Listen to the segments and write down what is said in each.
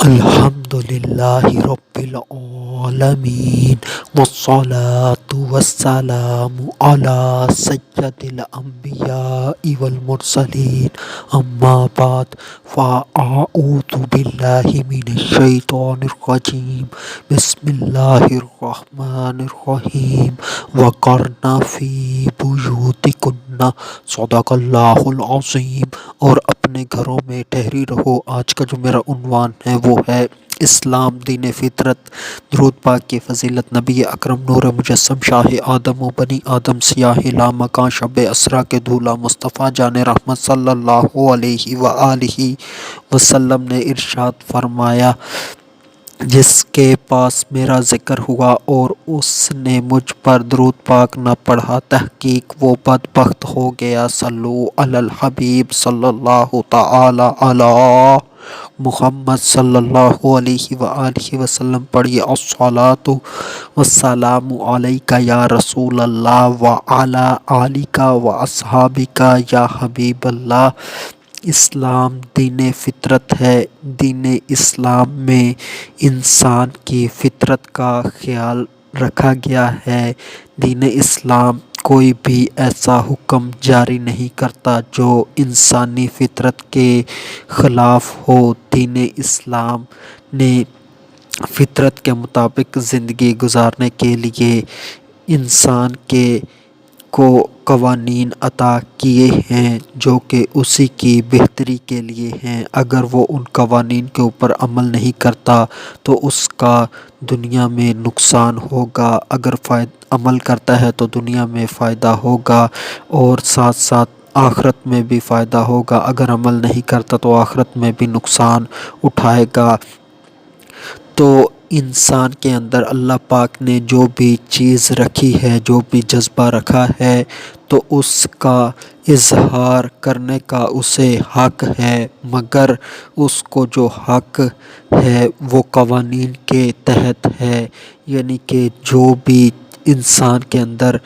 الحمد للہ رب العالمین والصلاة والسلام علی سید الانبیاء والمرسلین اما بعد فاعوذ باللہ من الشیطان الرجیم بسم اللہ الرحمن الرحیم وقرن فی بیوتکن صدق اللہ العظیم۔ اور اپنے گھروں میں ٹھہری رہو۔ آج کا جو میرا عنوان ہے وہ ہے اسلام دین فطرت، درود پاک کی فضیلت نبی اکرم نور مجسم شاہ آدم و بنی آدم سیاہ لامکاں شب اسرا کے دولہ مصطفیٰ جان رحمت صلی اللہ علیہ وآلہ وسلم نے ارشاد فرمایا، جس کے پاس میرا ذکر ہوا اور اس نے مجھ پر درود پاک نہ پڑھا، تحقیق وہ بدبخت ہو گیا۔ صلو علی الحبیب صلی اللہ تعالی علی محمد صلی اللہ علیہ وآلہ وسلم پڑھیے، الصلاۃ والسلام علیک یا رسول اللہ وعلی آلک واصحابک یا حبیب اللہ۔ اسلام دین فطرت ہے۔ دین اسلام میں انسان کی فطرت کا خیال رکھا گیا ہے۔ دین اسلام کوئی بھی ایسا حکم جاری نہیں کرتا جو انسانی فطرت کے خلاف ہو۔ دین اسلام نے فطرت کے مطابق زندگی گزارنے کے لیے انسان کو قوانین عطا کیے ہیں جو کہ اسی کی بہتری کے لیے ہیں۔ اگر وہ ان قوانین کے اوپر عمل نہیں کرتا تو اس کا دنیا میں نقصان ہوگا، اگر عمل کرتا ہے تو دنیا میں فائدہ ہوگا اور ساتھ ساتھ آخرت میں بھی فائدہ ہوگا، اگر عمل نہیں کرتا تو آخرت میں بھی نقصان اٹھائے گا۔ تو انسان کے اندر اللہ پاک نے جو بھی چیز رکھی ہے، جو بھی جذبہ رکھا ہے، تو اس کا اظہار کرنے کا اسے حق ہے، مگر اس کو جو حق ہے وہ قوانین کے تحت ہے، یعنی کہ جو بھی انسان کے اندر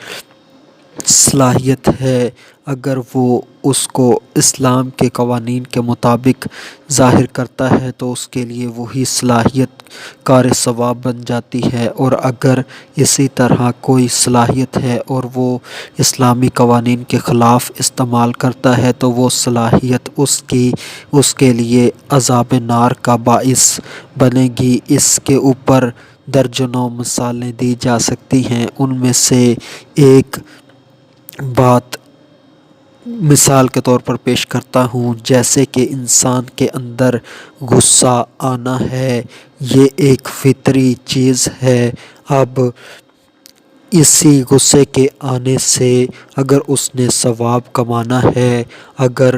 صلاحیت ہے، اگر وہ اس کو اسلام کے قوانین کے مطابق ظاہر کرتا ہے تو اس کے لیے وہی صلاحیت کار ثواب بن جاتی ہے، اور اگر اسی طرح کوئی صلاحیت ہے اور وہ اسلامی قوانین کے خلاف استعمال کرتا ہے تو وہ صلاحیت اس کے لیے عذاب نار کا باعث بنے گی۔ اس کے اوپر درجنوں مثالیں دی جا سکتی ہیں، ان میں سے ایک بات مثال کے طور پر پیش کرتا ہوں، جیسے کہ انسان کے اندر غصہ آنا ہے، یہ ایک فطری چیز ہے۔ اب اسی غصے کے آنے سے اگر اس نے ثواب کمانا ہے، اگر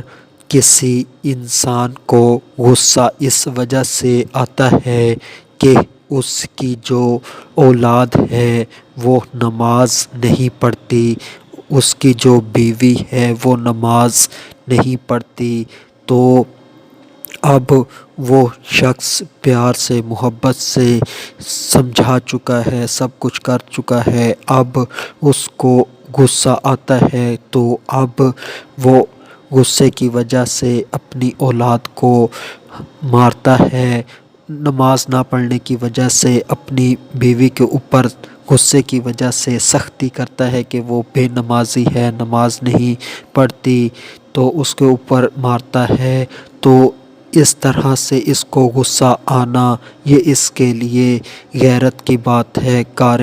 کسی انسان کو غصہ اس وجہ سے آتا ہے کہ اس کی جو اولاد ہے وہ نماز نہیں پڑھتی، اس کی جو بیوی ہے وہ نماز نہیں پڑھتی، تو اب وہ شخص پیار سے محبت سے سمجھا چکا ہے، سب کچھ کر چکا ہے، اب اس کو غصہ آتا ہے تو اب وہ غصے کی وجہ سے اپنی اولاد کو مارتا ہے، نماز نہ پڑھنے کی وجہ سے اپنی بیوی کے اوپر غصے کی وجہ سے سختی کرتا ہے کہ وہ بے نمازی ہے، نماز نہیں پڑھتی، تو اس کے اوپر مارتا ہے۔ تو اس طرح سے اس کو غصہ آنا یہ اس کے لیے غیرت کی بات ہے، کار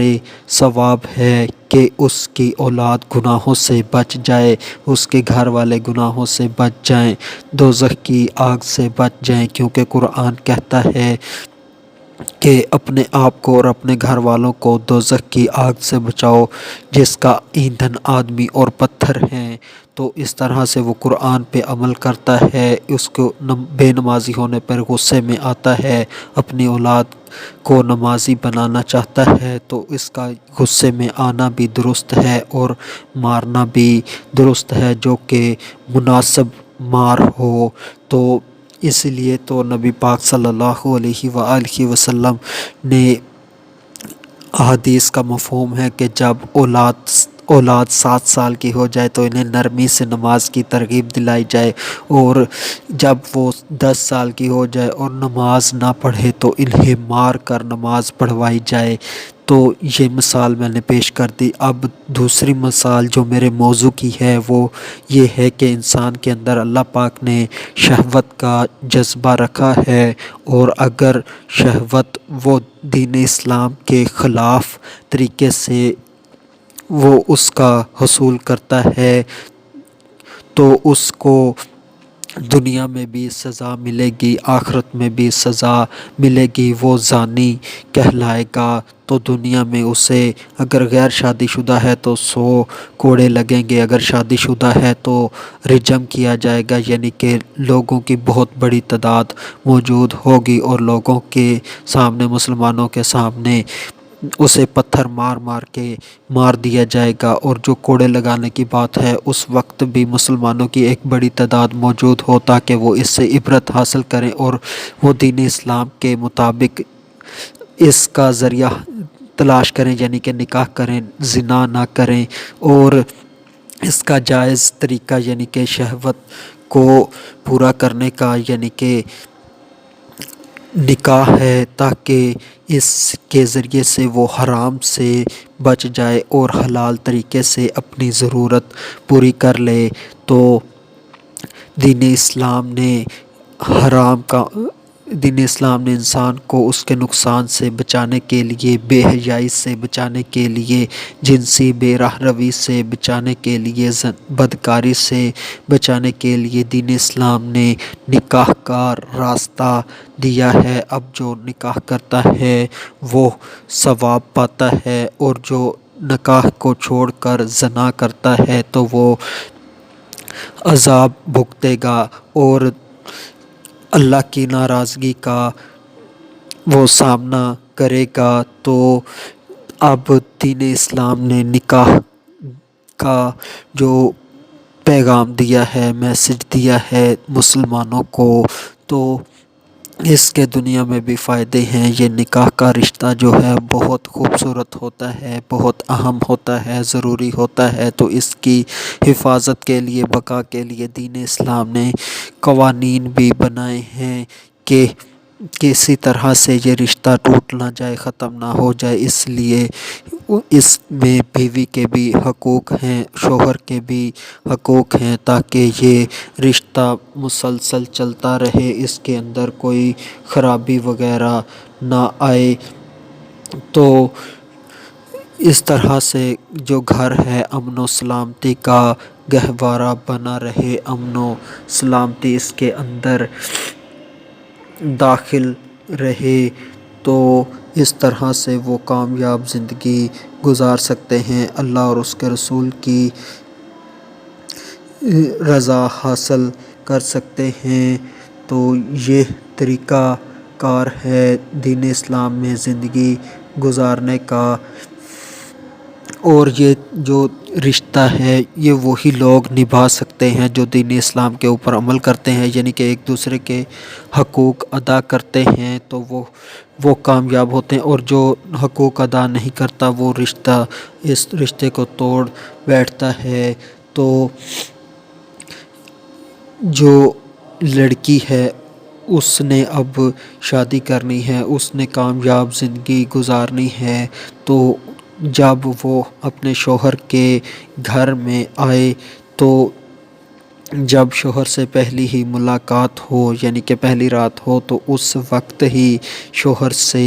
ثواب ہے کہ اس کی اولاد گناہوں سے بچ جائے، اس کے گھر والے گناہوں سے بچ جائیں، دوزخ کی آگ سے بچ جائیں، کیونکہ قرآن کہتا ہے کہ اپنے آپ کو اور اپنے گھر والوں کو دوزخ کی آگ سے بچاؤ جس کا ایندھن آدمی اور پتھر ہیں۔ تو اس طرح سے وہ قرآن پہ عمل کرتا ہے، اس کو بے نمازی ہونے پر غصے میں آتا ہے، اپنی اولاد کو نمازی بنانا چاہتا ہے، تو اس کا غصے میں آنا بھی درست ہے اور مارنا بھی درست ہے، جو کہ مناسب مار ہو۔ تو اس لیے تو نبی پاک صلی اللہ علیہ وآلہ وسلم نے احادیث کا مفہوم ہے کہ جب اولاد اولاد 7 سال کی ہو جائے تو انہیں نرمی سے نماز کی ترغیب دلائی جائے، اور جب وہ 10 سال کی ہو جائے اور نماز نہ پڑھے تو انہیں مار کر نماز پڑھوائی جائے۔ تو یہ مثال میں نے پیش کر دی۔ اب دوسری مثال جو میرے موضوع کی ہے وہ یہ ہے کہ انسان کے اندر اللہ پاک نے شہوت کا جذبہ رکھا ہے، اور اگر شہوت وہ دین اسلام کے خلاف طریقے سے وہ اس کا حصول کرتا ہے تو اس کو دنیا میں بھی سزا ملے گی، آخرت میں بھی سزا ملے گی۔ وہ زانی کہلائے گا، تو دنیا میں اسے اگر غیر شادی شدہ ہے تو 100 کوڑے لگیں گے، اگر شادی شدہ ہے تو رجم کیا جائے گا، یعنی کہ لوگوں کی بہت بڑی تعداد موجود ہوگی اور لوگوں کے سامنے، مسلمانوں کے سامنے اسے پتھر مار مار کے مار دیا جائے گا۔ اور جو کوڑے لگانے کی بات ہے، اس وقت بھی مسلمانوں کی ایک بڑی تعداد موجود ہو تاکہ وہ اس سے عبرت حاصل کریں اور وہ دین اسلام کے مطابق اس کا ذریعہ تلاش کریں، یعنی کہ نکاح کریں، زنا نہ کریں، اور اس کا جائز طریقہ یعنی کہ شہوت کو پورا کرنے کا یعنی کہ نکاح ہے، تاکہ اس کے ذریعے سے وہ حرام سے بچ جائے اور حلال طریقے سے اپنی ضرورت پوری کر لے۔ تو دین اسلام نے انسان کو اس کے نقصان سے بچانے کے لیے، بے حیائی سے بچانے کے لیے، جنسی بے راہ روی سے بچانے کے لیے، بدکاری سے بچانے کے لیے دین اسلام نے نکاح کا راستہ دیا ہے۔ اب جو نکاح کرتا ہے وہ ثواب پاتا ہے، اور جو نکاح کو چھوڑ کر زنا کرتا ہے تو وہ عذاب بھگتے گا اور اللہ کی ناراضگی کا وہ سامنا کرے گا۔ تو اب دین اسلام نے نکاح کا جو پیغام دیا ہے، میسج دیا ہے مسلمانوں کو، تو اس کے دنیا میں بھی فائدے ہیں۔ یہ نکاح کا رشتہ جو ہے بہت خوبصورت ہوتا ہے، بہت اہم ہوتا ہے، ضروری ہوتا ہے، تو اس کی حفاظت کے لیے، بقا کے لیے دین اسلام نے قوانین بھی بنائے ہیں کہ کسی طرح سے یہ رشتہ ٹوٹ نہ جائے، ختم نہ ہو جائے۔ اس لیے اس میں بیوی کے بھی حقوق ہیں، شوہر کے بھی حقوق ہیں، تاکہ یہ رشتہ مسلسل چلتا رہے، اس کے اندر کوئی خرابی وغیرہ نہ آئے۔ تو اس طرح سے جو گھر ہے امن و سلامتی کا گہوارہ بنا رہے، امن و سلامتی اس کے اندر داخل رہے، تو اس طرح سے وہ کامیاب زندگی گزار سکتے ہیں، اللہ اور اس کے رسول کی رضا حاصل کر سکتے ہیں۔ تو یہ طریقہ کار ہے دین اسلام میں زندگی گزارنے کا، اور یہ جو رشتہ ہے یہ وہی لوگ نبھا سکتے ہیں جو دین اسلام کے اوپر عمل کرتے ہیں، یعنی کہ ایک دوسرے کے حقوق ادا کرتے ہیں تو وہ کامیاب ہوتے ہیں، اور جو حقوق ادا نہیں کرتا وہ اس رشتے کو توڑ بیٹھتا ہے۔ تو جو لڑکی ہے اس نے اب شادی کرنی ہے، اس نے کامیاب زندگی گزارنی ہے، تو جب وہ اپنے شوہر کے گھر میں آئے تو جب شوہر سے پہلی ہی ملاقات ہو یعنی کہ پہلی رات ہو تو اس وقت ہی شوہر سے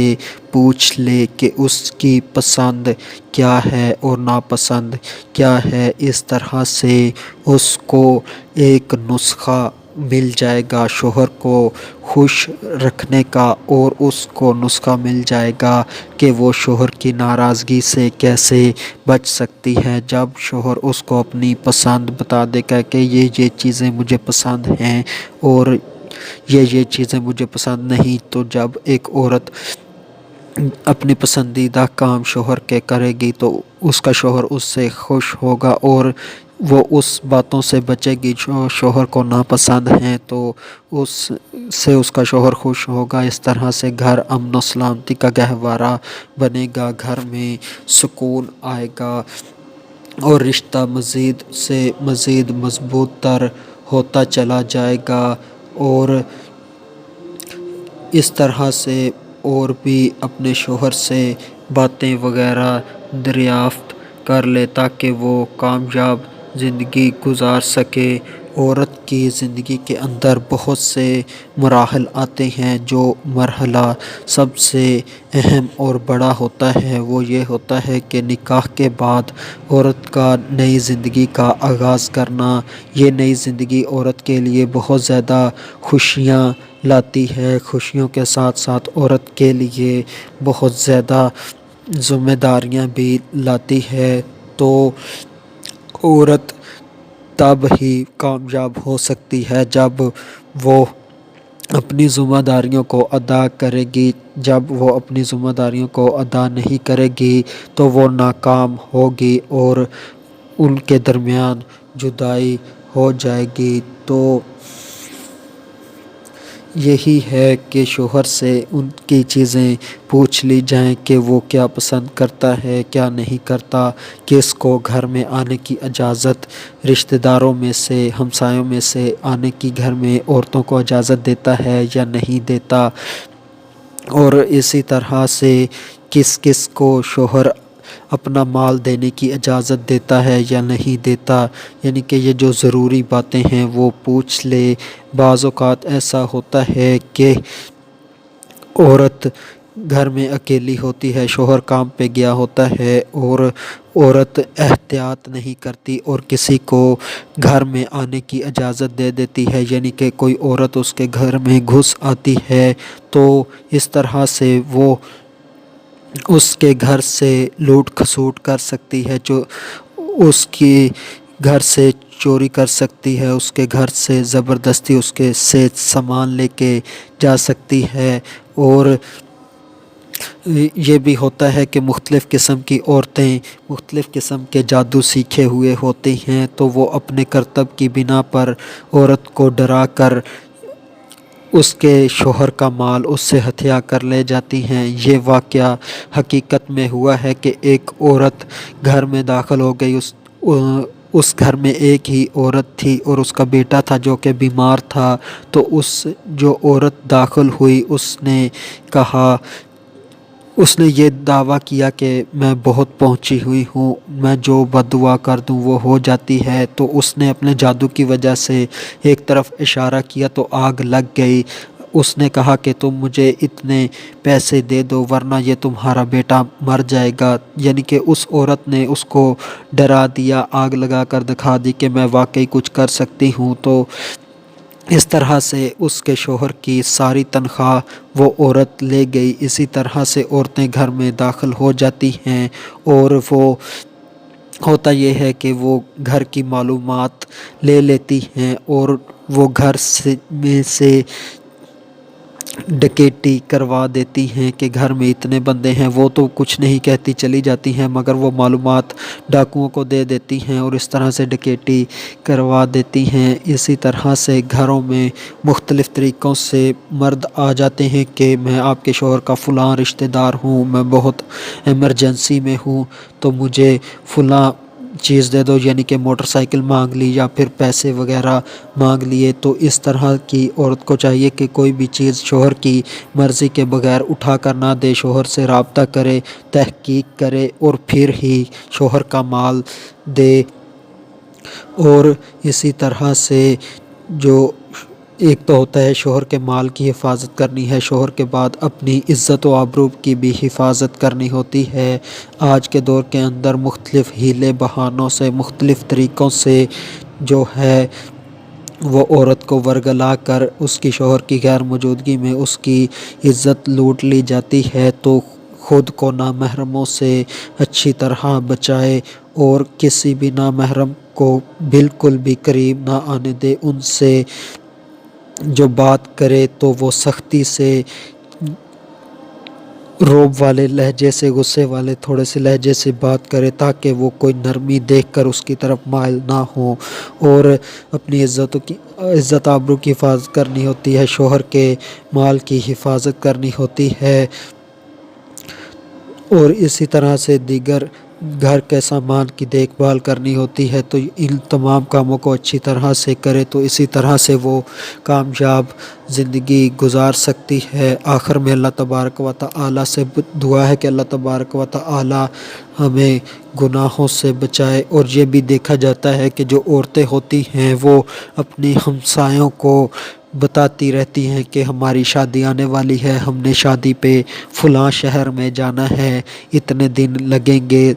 پوچھ لے کہ اس کی پسند کیا ہے اور ناپسند کیا ہے۔ اس طرح سے اس کو ایک نسخہ مل جائے گا شوہر کو خوش رکھنے کا، اور اس کو نسخہ مل جائے گا کہ وہ شوہر کی ناراضگی سے کیسے بچ سکتی ہے۔ جب شوہر اس کو اپنی پسند بتا دے گا کہ یہ چیزیں مجھے پسند ہیں اور یہ چیزیں مجھے پسند نہیں، تو جب ایک عورت اپنی پسندیدہ کام شوہر کے کرے گی تو اس کا شوہر اس سے خوش ہوگا، اور وہ اس باتوں سے بچے گی جو شوہر کو ناپسند ہیں، تو اس سے اس کا شوہر خوش ہوگا۔ اس طرح سے گھر امن و سلامتی کا گہوارہ بنے گا، گھر میں سکون آئے گا، اور رشتہ مزید سے مزید مضبوط تر ہوتا چلا جائے گا، اور اس طرح سے اور بھی اپنے شوہر سے باتیں وغیرہ دریافت کر لے تاکہ وہ کامیاب زندگی گزار سکے۔ عورت کی زندگی کے اندر بہت سے مراحل آتے ہیں، جو مرحلہ سب سے اہم اور بڑا ہوتا ہے وہ یہ ہوتا ہے کہ نکاح کے بعد عورت کا نئی زندگی کا آغاز کرنا۔ یہ نئی زندگی عورت کے لیے بہت زیادہ خوشیاں لاتی ہے، خوشیوں کے ساتھ ساتھ عورت کے لیے بہت زیادہ ذمہ داریاں بھی لاتی ہے۔ تو عورت تب ہی کامیاب ہو سکتی ہے جب وہ اپنی ذمہ داریوں کو ادا کرے گی۔ جب وہ اپنی ذمہ داریوں کو ادا نہیں کرے گی تو وہ ناکام ہوگی اور ان کے درمیان جدائی ہو جائے گی۔ تو یہی ہے کہ شوہر سے ان کی چیزیں پوچھ لی جائیں کہ وہ کیا پسند کرتا ہے، کیا نہیں کرتا، کس کو گھر میں آنے کی اجازت رشتہ داروں میں سے، ہمسایوں میں سے آنے کی گھر میں عورتوں کو اجازت دیتا ہے یا نہیں دیتا، اور اسی طرح سے کس کس کو شوہر اپنا مال دینے کی اجازت دیتا ہے یا نہیں دیتا، یعنی کہ یہ جو ضروری باتیں ہیں وہ پوچھ لے۔ بعض اوقات ایسا ہوتا ہے کہ عورت گھر میں اکیلی ہوتی ہے، شوہر کام پہ گیا ہوتا ہے اور عورت احتیاط نہیں کرتی اور کسی کو گھر میں آنے کی اجازت دے دیتی ہے، یعنی کہ کوئی عورت اس کے گھر میں گھس آتی ہے، تو اس طرح سے وہ اس کے گھر سے لوٹ کھسوٹ کر سکتی ہے، جو اس کی گھر سے چوری کر سکتی ہے، اس کے گھر سے زبردستی اس کے سے سامان لے کے جا سکتی ہے۔ اور یہ بھی ہوتا ہے کہ مختلف قسم کی عورتیں مختلف قسم کے جادو سیکھے ہوئے ہوتے ہیں، تو وہ اپنے کرتب کی بنا پر عورت کو ڈرا کر اس کے شوہر کا مال اس سے ہتھیا کر لے جاتی ہیں۔ یہ واقعہ حقیقت میں ہوا ہے کہ ایک عورت گھر میں داخل ہو گئی، اس گھر میں ایک ہی عورت تھی اور اس کا بیٹا تھا جو کہ بیمار تھا، تو اس جو عورت داخل ہوئی اس نے یہ دعویٰ کیا کہ میں بہت پہنچی ہوئی ہوں، میں جو بد دعا کر دوں وہ ہو جاتی ہے، تو اس نے اپنے جادو کی وجہ سے ایک طرف اشارہ کیا تو آگ لگ گئی۔ اس نے کہا کہ تم مجھے اتنے پیسے دے دو ورنہ یہ تمہارا بیٹا مر جائے گا، یعنی کہ اس عورت نے اس کو ڈرا دیا، آگ لگا کر دکھا دی کہ میں واقعی کچھ کر سکتی ہوں۔ تو اس طرح سے اس کے شوہر کی ساری تنخواہ وہ عورت لے گئی۔ اسی طرح سے عورتیں گھر میں داخل ہو جاتی ہیں اور وہ ہوتا یہ ہے کہ وہ گھر کی معلومات لے لیتی ہیں اور وہ گھر میں سے ڈکیٹی کروا دیتی ہیں کہ گھر میں اتنے بندے ہیں، وہ تو کچھ نہیں کہتی چلی جاتی ہیں مگر وہ معلومات ڈاکوؤں کو دے دیتی ہیں اور اس طرح سے ڈکیٹی کروا دیتی ہیں۔ اسی طرح سے گھروں میں مختلف طریقوں سے مرد آ جاتے ہیں کہ میں آپ کے شوہر کا فلاں رشتہ دار ہوں، میں بہت ایمرجنسی میں ہوں تو مجھے فلاں چیز دے دو، یعنی کہ موٹر سائیکل مانگ لی یا پھر پیسے وغیرہ مانگ لیے۔ تو اس طرح کی عورت کو چاہیے کہ کوئی بھی چیز شوہر کی مرضی کے بغیر اٹھا کر نہ دے، شوہر سے رابطہ کرے، تحقیق کرے اور پھر ہی شوہر کا مال دے۔ اور اسی طرح سے جو ایک تو ہوتا ہے شوہر کے مال کی حفاظت کرنی ہے، شوہر کے بعد اپنی عزت و آبرو کی بھی حفاظت کرنی ہوتی ہے۔ آج کے دور کے اندر مختلف ہیلے بہانوں سے، مختلف طریقوں سے جو ہے وہ عورت کو ورگلا کر اس کی شوہر کی غیر موجودگی میں اس کی عزت لوٹ لی جاتی ہے۔ تو خود کو نامحرموں سے اچھی طرح بچائے اور کسی بھی نامحرم کو بالکل بھی قریب نہ آنے دے، ان سے جو بات کرے تو وہ سختی سے، روب والے لہجے سے، غصے والے تھوڑے سے لہجے سے بات کرے تاکہ وہ کوئی نرمی دیکھ کر اس کی طرف مائل نہ ہو۔ اور اپنی عزت آبرو کی حفاظت کرنی ہوتی ہے، شوہر کے مال کی حفاظت کرنی ہوتی ہے، اور اسی طرح سے دیگر گھر کے سامان کی دیکھ بھال کرنی ہوتی ہے تو ان تمام کاموں کو اچھی طرح سے کرے تو اسی طرح سے وہ کامیاب زندگی گزار سکتی ہے۔ آخر میں اللہ تبارک و تعالی سے دعا ہے کہ اللہ تبارک و تعالی ہمیں گناہوں سے بچائے۔ اور یہ بھی دیکھا جاتا ہے کہ جو عورتیں ہوتی ہیں وہ اپنی ہمسایوں کو بتاتی رہتی ہیں کہ ہماری شادی آنے والی ہے، ہم نے شادی پہ فلاں شہر میں جانا ہے، اتنے دن لگیں گے،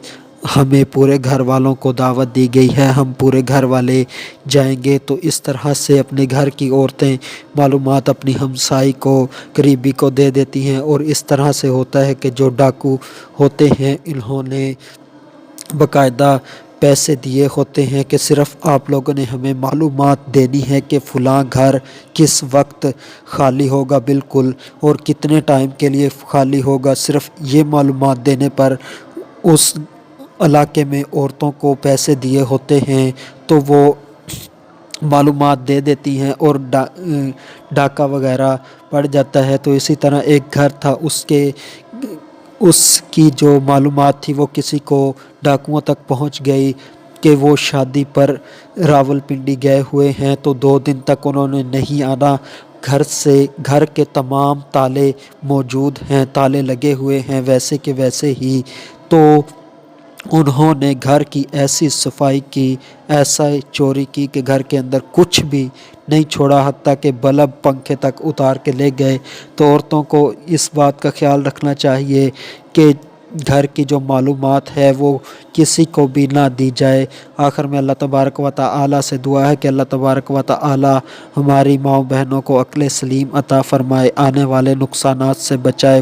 ہمیں پورے گھر والوں کو دعوت دی گئی ہے، ہم پورے گھر والے جائیں گے۔ تو اس طرح سے اپنے گھر کی عورتیں معلومات اپنی ہمسائی کو، قریبی کو دے دیتی ہیں، اور اس طرح سے ہوتا ہے کہ جو ڈاکو ہوتے ہیں انہوں نے باقاعدہ پیسے دیے ہوتے ہیں کہ صرف آپ لوگوں نے ہمیں معلومات دینی ہے کہ فلاں گھر کس وقت خالی ہوگا بالکل اور کتنے ٹائم کے لیے خالی ہوگا۔ صرف یہ معلومات دینے پر اس علاقے میں عورتوں کو پیسے دیے ہوتے ہیں تو وہ معلومات دے دیتی ہیں اور ڈاکہ وغیرہ پڑ جاتا ہے۔ تو اسی طرح ایک گھر تھا، اس کی جو معلومات تھی وہ کسی کو ڈاکوؤں تک پہنچ گئی کہ وہ شادی پر راولپنڈی گئے ہوئے ہیں، تو 2 دن تک انہوں نے نہیں آنا۔ گھر کے تمام تالے موجود ہیں، تالے لگے ہوئے ہیں ویسے کہ ویسے ہی۔ تو انہوں نے گھر کی ایسی صفائی کی، ایسا چوری کی کہ گھر کے اندر کچھ بھی نہیں چھوڑا، حتیٰ کہ بلب پنکھے تک اتار کے لے گئے۔ تو عورتوں کو اس بات کا خیال رکھنا چاہیے کہ گھر کی جو معلومات ہے وہ کسی کو بھی نہ دی جائے۔ آخر میں اللہ تبارک و تعالی سے دعا ہے کہ اللہ تبارک و تعالی ہماری ماؤں بہنوں کو عقل سلیم عطا فرمائے، آنے والے نقصانات سے بچائے۔